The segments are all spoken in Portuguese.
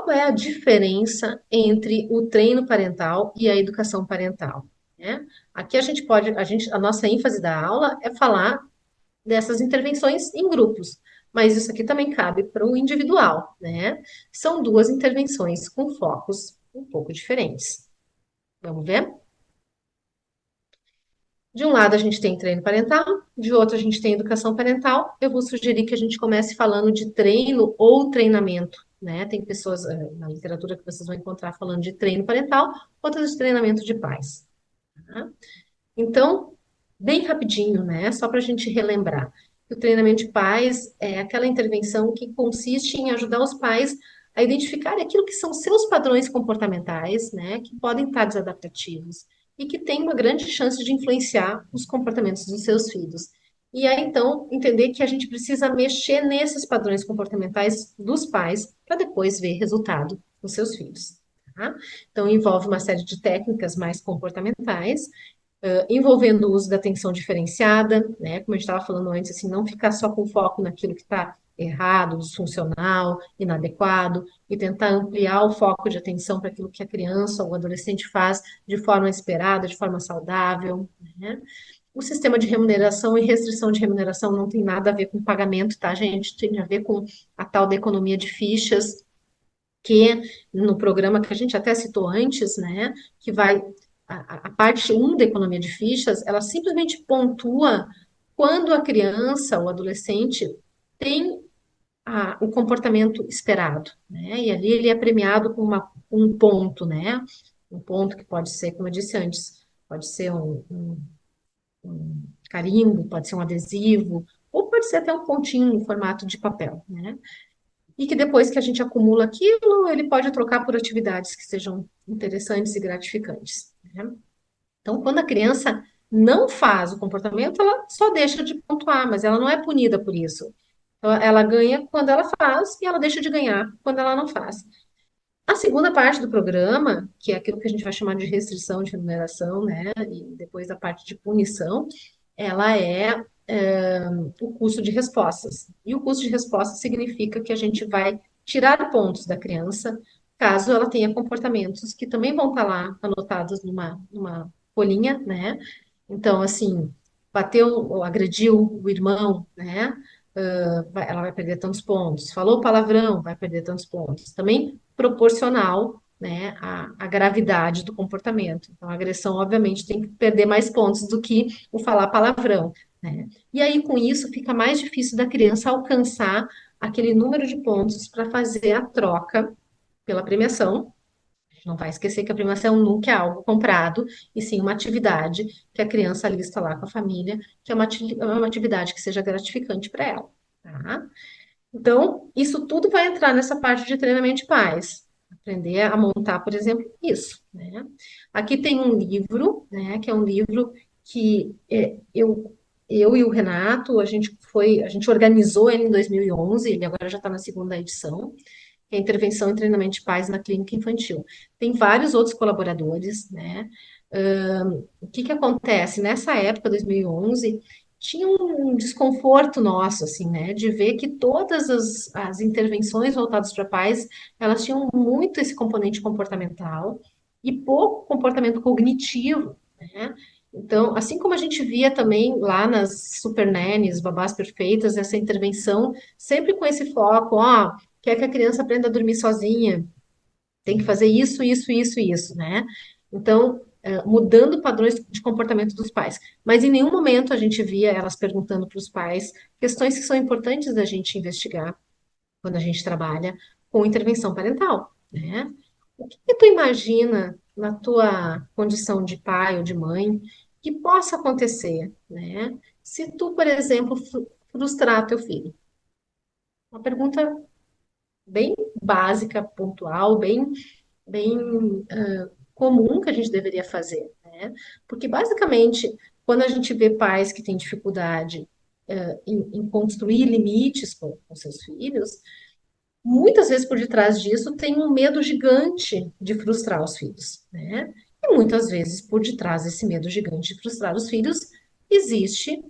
Qual é a diferença entre o treino parental e a educação parental, né? Aqui a gente pode, a nossa ênfase da aula é falar dessas intervenções em grupos, mas isso aqui também cabe para o individual, né? São duas intervenções com focos um pouco diferentes. Vamos ver? De um lado a gente tem treino parental, de outro a gente tem educação parental. Eu vou sugerir que a gente comece falando de treino ou treinamento, né? Tem pessoas na literatura que vocês vão encontrar falando de treino parental, outras de treinamento de pais. Tá? Então, bem rapidinho, né? Só para a gente relembrar. O treinamento de pais é aquela intervenção que consiste em ajudar os pais a identificar aquilo que são seus padrões comportamentais, né? Que podem estar desadaptativos e que tem uma grande chance de influenciar os comportamentos dos seus filhos. E aí, então, entender que a gente precisa mexer nesses padrões comportamentais dos pais para depois ver resultado nos seus filhos. Tá? Então, envolve uma série de técnicas mais comportamentais envolvendo o uso da atenção diferenciada, né? Como a gente estava falando antes, assim, não ficar só com foco naquilo que está errado, disfuncional, inadequado, e tentar ampliar o foco de atenção para aquilo que a criança ou o adolescente faz de forma esperada, de forma saudável, né? O sistema de remuneração e restrição de remuneração não tem nada a ver com pagamento, tá, gente? Tem a ver com a tal da economia de fichas, que no programa que a gente até citou antes, né, que vai a parte um da economia de fichas, ela simplesmente pontua quando a criança ou adolescente tem o comportamento esperado, né? E ali ele é premiado com um ponto, né? Um ponto que pode ser, como eu disse antes, pode ser um carimbo, pode ser um adesivo, ou pode ser até um pontinho em formato de papel, né? E que depois que a gente acumula aquilo, ele pode trocar por atividades que sejam interessantes e gratificantes, né? Então, quando a criança não faz o comportamento, ela só deixa de pontuar, mas ela não é punida por isso. Então, ela ganha quando ela faz e ela deixa de ganhar quando ela não faz. A segunda parte do programa, que é aquilo que a gente vai chamar de restrição de remuneração, né, e depois a parte de punição, ela o custo de respostas. E o custo de respostas significa que a gente vai tirar pontos da criança, caso ela tenha comportamentos que também vão estar lá anotados numa folhinha, né? Então, assim, bateu ou agrediu o irmão, né? Ela vai perder tantos pontos. Falou palavrão, vai perder tantos pontos. Também proporcional, né, à gravidade do comportamento. Então, a agressão, obviamente, tem que perder mais pontos do que o falar palavrão, né? E aí, com isso, fica mais difícil da criança alcançar aquele número de pontos para fazer a troca pela premiação. A gente não vai esquecer que a premiação nunca é algo comprado, e sim uma atividade que a criança lista lá com a família, que é uma atividade que seja gratificante para ela, tá? Então, isso tudo vai entrar nessa parte de treinamento de pais. Aprender a montar, por exemplo, isso, né? Aqui tem um livro, né, que é um livro que eu e o Renato, a gente organizou ele em 2011, ele agora já está na segunda edição, que é Intervenção e Treinamento de Pais na Clínica Infantil. Tem vários outros colaboradores, né? O que que acontece? Nessa época, 2011, tinha um desconforto nosso, assim, né? De ver que todas as intervenções voltadas para pais, elas tinham muito esse componente comportamental e pouco comportamento cognitivo, né? Então, assim como a gente via também lá nas super nannies, babás perfeitas, essa intervenção sempre com esse foco, ó, quer que a criança aprenda a dormir sozinha, tem que fazer isso, isso, isso, isso, né? Então, mudando padrões de comportamento dos pais. Mas em nenhum momento a gente via elas perguntando para os pais questões que são importantes da gente investigar quando a gente trabalha com intervenção parental, né? O que que tu imagina na tua condição de pai ou de mãe que possa acontecer, né? Se tu, por exemplo, frustrar teu filho. Uma pergunta bem básica, pontual, bem comum que a gente deveria fazer, né? Porque basicamente, quando a gente vê pais que têm dificuldade em construir limites com seus filhos, muitas vezes por detrás disso tem um medo gigante de frustrar os filhos, né? E muitas vezes por detrás desse medo gigante de frustrar os filhos existe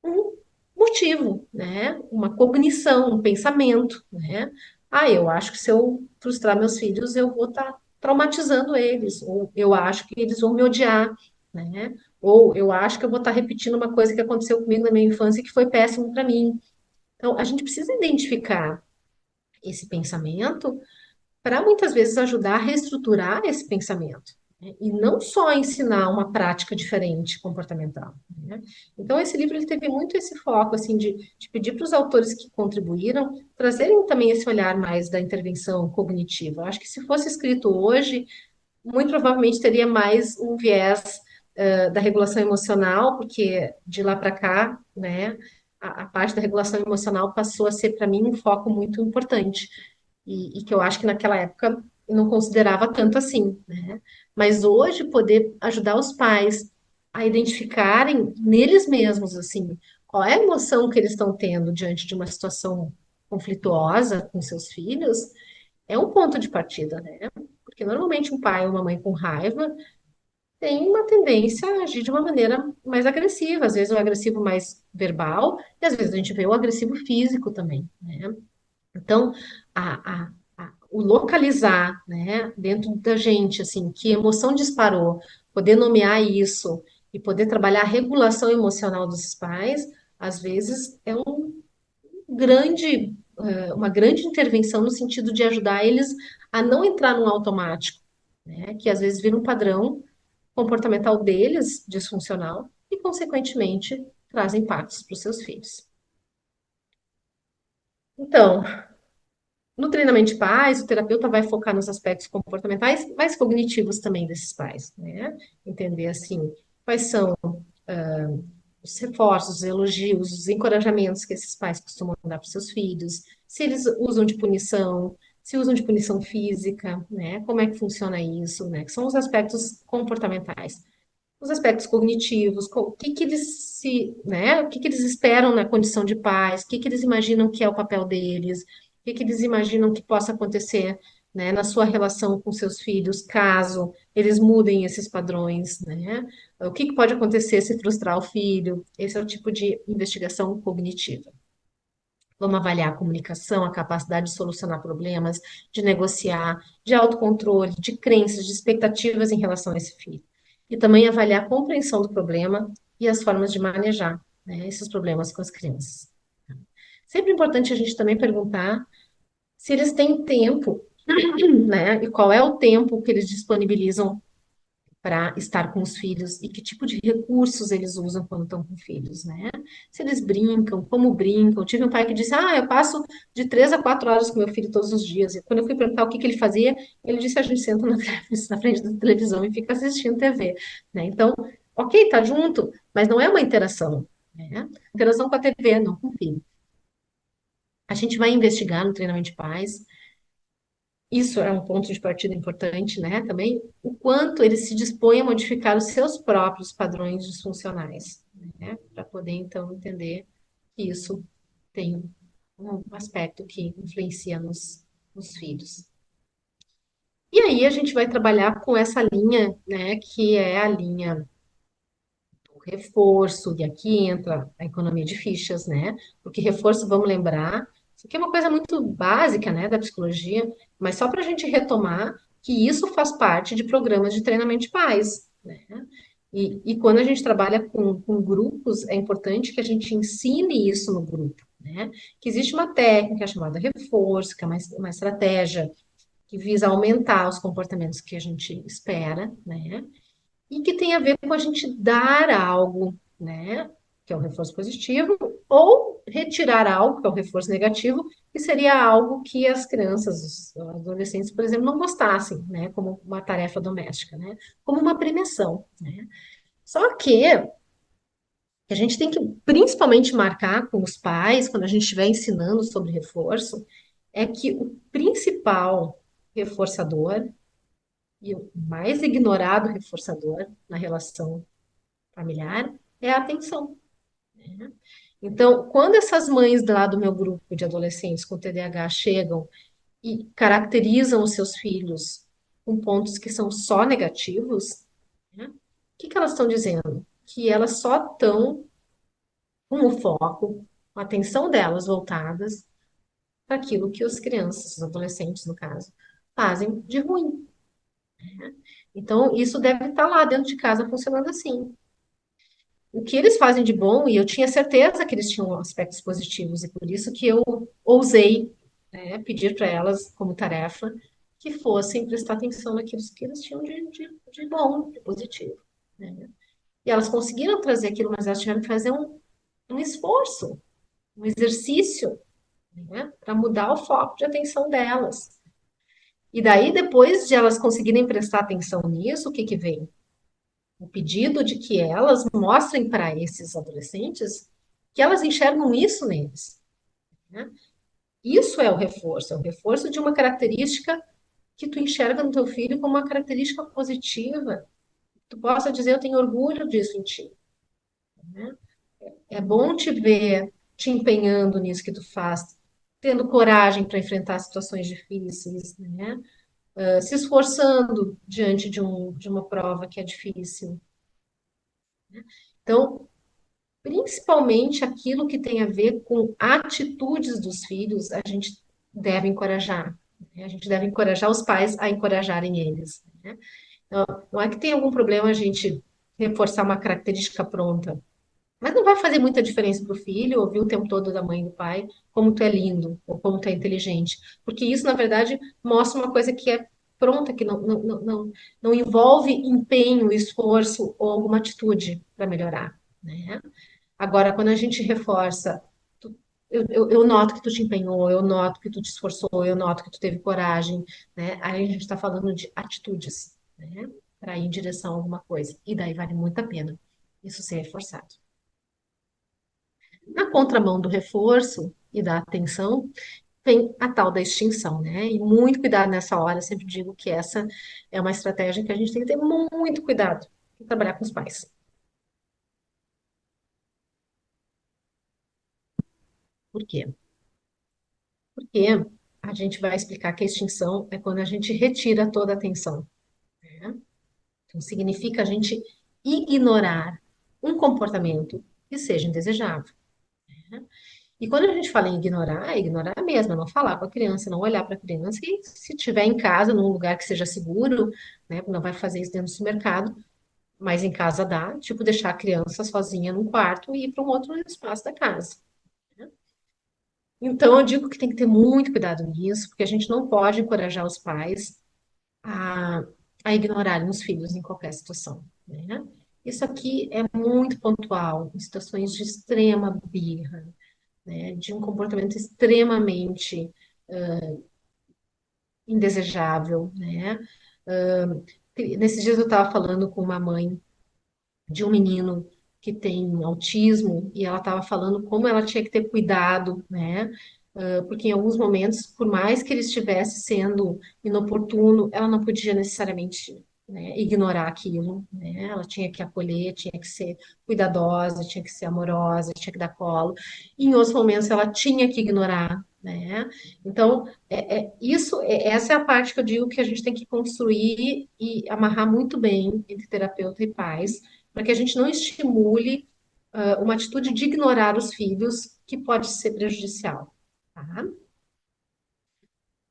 um motivo, né? Uma cognição, um pensamento, né? Ah, eu acho que se eu frustrar meus filhos, eu vou estar traumatizando eles, ou eu acho que eles vão me odiar, né? Ou eu acho que eu vou estar repetindo uma coisa que aconteceu comigo na minha infância e que foi péssimo para mim. Então, a gente precisa identificar esse pensamento para muitas vezes ajudar a reestruturar esse pensamento, né? E não só ensinar uma prática diferente comportamental, né? Então, esse livro ele teve muito esse foco assim de pedir para os autores que contribuíram trazerem também esse olhar mais da intervenção cognitiva. Eu acho que se fosse escrito hoje, muito provavelmente teria mais um viés da regulação emocional, porque de lá para cá, né, a parte da regulação emocional passou a ser para mim um foco muito importante e que eu acho que naquela época eu não considerava tanto assim, né? Mas hoje poder ajudar os pais a identificarem neles mesmos assim qual é a emoção que eles estão tendo diante de uma situação conflituosa com seus filhos é um ponto de partida, né? Porque normalmente um pai ou uma mãe com raiva tem uma tendência a agir de uma maneira mais agressiva, às vezes um agressivo mais verbal, e às vezes a gente vê o agressivo físico também, né? Então, o localizar, né, dentro da gente, assim, que emoção disparou, poder nomear isso e poder trabalhar a regulação emocional dos pais, às vezes é uma grande intervenção no sentido de ajudar eles a não entrar num automático, né, que às vezes vira um padrão comportamental deles disfuncional e, consequentemente, traz impactos para os seus filhos. Então, no treinamento de pais, o terapeuta vai focar nos aspectos comportamentais, mas cognitivos também desses pais, né? Entender assim, quais são os reforços, os elogios, os encorajamentos que esses pais costumam dar para os seus filhos, se eles usam de punição, se usam de punição física, né? Como é que funciona isso, né? Que são os aspectos comportamentais. Os aspectos cognitivos, o que que eles se, né? O que que eles esperam na condição de pais, o que que eles imaginam que é o papel deles, o que que eles imaginam que possa acontecer, né, na sua relação com seus filhos, caso eles mudem esses padrões, né? O que que pode acontecer se frustrar o filho? Esse é o tipo de investigação cognitiva. Vamos avaliar a comunicação, a capacidade de solucionar problemas, de negociar, de autocontrole, de crenças, de expectativas em relação a esse filho. E também avaliar a compreensão do problema e as formas de manejar, né, esses problemas com as crianças. Sempre importante a gente também perguntar se eles têm tempo, né, e qual é o tempo que eles disponibilizam para estar com os filhos e que tipo de recursos eles usam quando estão com filhos, né? Se eles brincam, como brincam. Eu tive um pai que disse: Ah, eu passo de 3 a 4 horas com meu filho todos os dias. E quando eu fui perguntar o que que ele fazia, ele disse: A gente senta na frente da televisão e fica assistindo TV, né? Então, ok, tá junto, mas não é uma interação, né? Interação com a TV, não com o filho. A gente vai investigar no treinamento de pais isso é um ponto de partida importante, né? Também o quanto ele se dispõe a modificar os seus próprios padrões disfuncionais, né? Para poder então entender que isso tem um aspecto que influencia nos filhos. E aí a gente vai trabalhar com essa linha, né? Que é a linha do reforço, e aqui entra a economia de fichas, né? Porque reforço, vamos lembrar, isso aqui é uma coisa muito básica, né, da psicologia, mas só para a gente retomar que isso faz parte de programas de treinamento de pais, né? E quando a gente trabalha com grupos, é importante que a gente ensine isso no grupo, né? Que existe uma técnica chamada reforço, que é uma estratégia que visa aumentar os comportamentos que a gente espera, né? E que tem a ver com a gente dar algo, né, que é o reforço positivo, ou retirar algo, que é o reforço negativo, que seria algo que as crianças, os adolescentes, por exemplo, não gostassem, né, como uma tarefa doméstica, né, como uma premiação, né. Só que a gente tem que principalmente marcar com os pais, quando a gente estiver ensinando sobre reforço, é que o principal reforçador e o mais ignorado reforçador na relação familiar é a atenção, né? Então, quando essas mães lá do meu grupo de adolescentes com TDAH chegam e caracterizam os seus filhos com pontos que são só negativos, né? O que que elas estão dizendo? Que elas só estão com o foco, a atenção delas voltadas para aquilo que os crianças, os adolescentes, no caso, fazem de ruim. Então, isso deve estar lá dentro de casa funcionando assim. O que eles fazem de bom, e eu tinha certeza que eles tinham aspectos positivos, e por isso que eu ousei, né, pedir para elas, como tarefa, que fossem prestar atenção naquilo que eles tinham de bom, de positivo. Né? E elas conseguiram trazer aquilo, mas elas tiveram que fazer um esforço, um exercício, né, para mudar o foco de atenção delas. E daí, depois de elas conseguirem prestar atenção nisso, o que que vem? O pedido de que elas mostrem para esses adolescentes que elas enxergam isso neles. Né? Isso é o reforço de uma característica que tu enxerga no teu filho como uma característica positiva. Tu possa dizer, eu tenho orgulho disso em ti. Né? É bom te ver te empenhando nisso que tu faz, tendo coragem para enfrentar situações difíceis, né? Se esforçando diante de uma prova que é difícil. Então, principalmente aquilo que tem a ver com atitudes dos filhos, a gente deve encorajar. Né? A gente deve encorajar os pais a encorajarem eles. Né? Então, não é que tem algum problema a gente reforçar uma característica pronta, mas não vai fazer muita diferença para o filho ouvir o tempo todo da mãe e do pai como tu é lindo ou como tu é inteligente, porque isso, na verdade, mostra uma coisa que é pronta, que não envolve empenho, esforço ou alguma atitude para melhorar. Né? Agora, quando a gente reforça, eu noto que tu te empenhou, eu noto que tu te esforçou, eu noto que tu teve coragem, né? Aí a gente está falando de atitudes, né? Para ir em direção a alguma coisa. E daí vale muito a pena isso ser reforçado. Na contramão do reforço e da atenção, vem a tal da extinção, né? E muito cuidado nessa hora, eu sempre digo que essa é uma estratégia que a gente tem que ter muito cuidado para trabalhar com os pais. Por quê? Porque a gente vai explicar que a extinção é quando a gente retira toda a atenção, né? Então, significa a gente ignorar um comportamento que seja indesejável. Né? E quando a gente fala em ignorar, é ignorar mesmo, é não falar com a criança, não olhar para a criança, e se estiver em casa, num lugar que seja seguro, né, não vai fazer isso dentro do supermercado, mas em casa dá, tipo, deixar a criança sozinha num quarto e ir para um outro espaço da casa. Né? Então, eu digo que tem que ter muito cuidado nisso, porque a gente não pode encorajar os pais a, a ignorarem os filhos em qualquer situação, né? Isso aqui é muito pontual, em situações de extrema birra, né? De um comportamento extremamente indesejável, né? Nesses dias eu estava falando com uma mãe de um menino que tem autismo e ela estava falando como ela tinha que ter cuidado, né? Porque em alguns momentos, por mais que ele estivesse sendo inoportuno, ela não podia necessariamente, né, ignorar aquilo, né? Ela tinha que acolher, tinha que ser cuidadosa, tinha que ser amorosa, tinha que dar colo. E em outros momentos ela tinha que ignorar, né? Então, essa é a parte que eu digo que a gente tem que construir e amarrar muito bem entre terapeuta e pais, para que a gente não estimule uma atitude de ignorar os filhos, que pode ser prejudicial. Tá?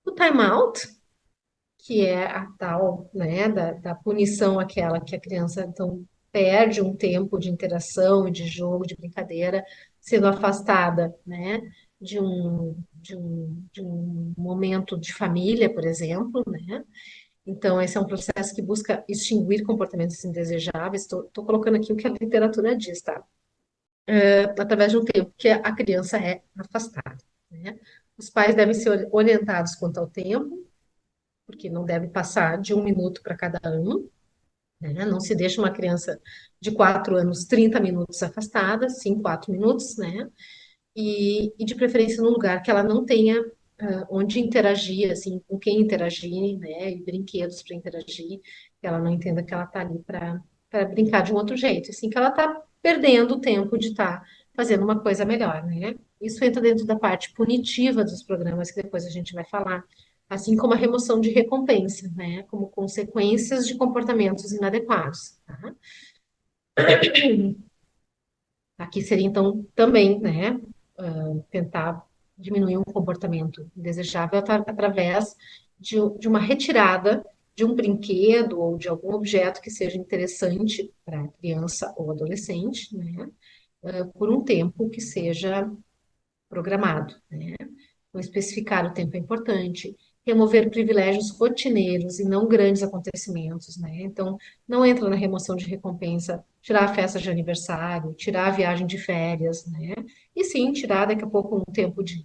O time out, que é a tal, né, da punição aquela que a criança então perde um tempo de interação, de jogo, de brincadeira, sendo afastada, né, de um momento de família, por exemplo, né? Então, esse é um processo que busca extinguir comportamentos indesejáveis. Estou colocando aqui o que a literatura diz, tá? Através de um tempo que a criança é afastada, né? Os pais devem ser orientados quanto ao tempo, porque não deve passar de 1 minuto para cada ano, né? Não se deixa uma criança de 4 anos 30 minutos afastada, sim, 4 minutos, né? E de preferência num lugar que ela não tenha onde interagir, assim, com quem interagir, né? E brinquedos para interagir, que ela não entenda que ela está ali para brincar de um outro jeito, assim, que ela está perdendo o tempo de estar fazendo uma coisa melhor, né? Isso entra dentro da parte punitiva dos programas, que depois a gente vai falar, assim como a remoção de recompensa, né? Como consequências de comportamentos inadequados, tá? Aqui seria, então, também, né, tentar diminuir um comportamento indesejável através de uma retirada de um brinquedo ou de algum objeto que seja interessante para a criança ou adolescente, né? Por um tempo que seja programado, né? Então, especificar o tempo é importante. Remover privilégios rotineiros e não grandes acontecimentos, né? Então, não entra na remoção de recompensa, tirar a festa de aniversário, tirar a viagem de férias, né? E sim, tirar daqui a pouco um tempo de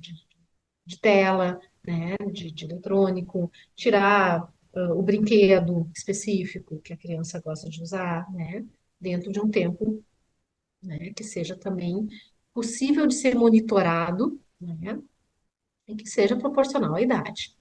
tela, né? De eletrônico, tirar o brinquedo específico que a criança gosta de usar, né? Dentro de um tempo, né? Que seja também possível de ser monitorado, né? E que seja proporcional à idade.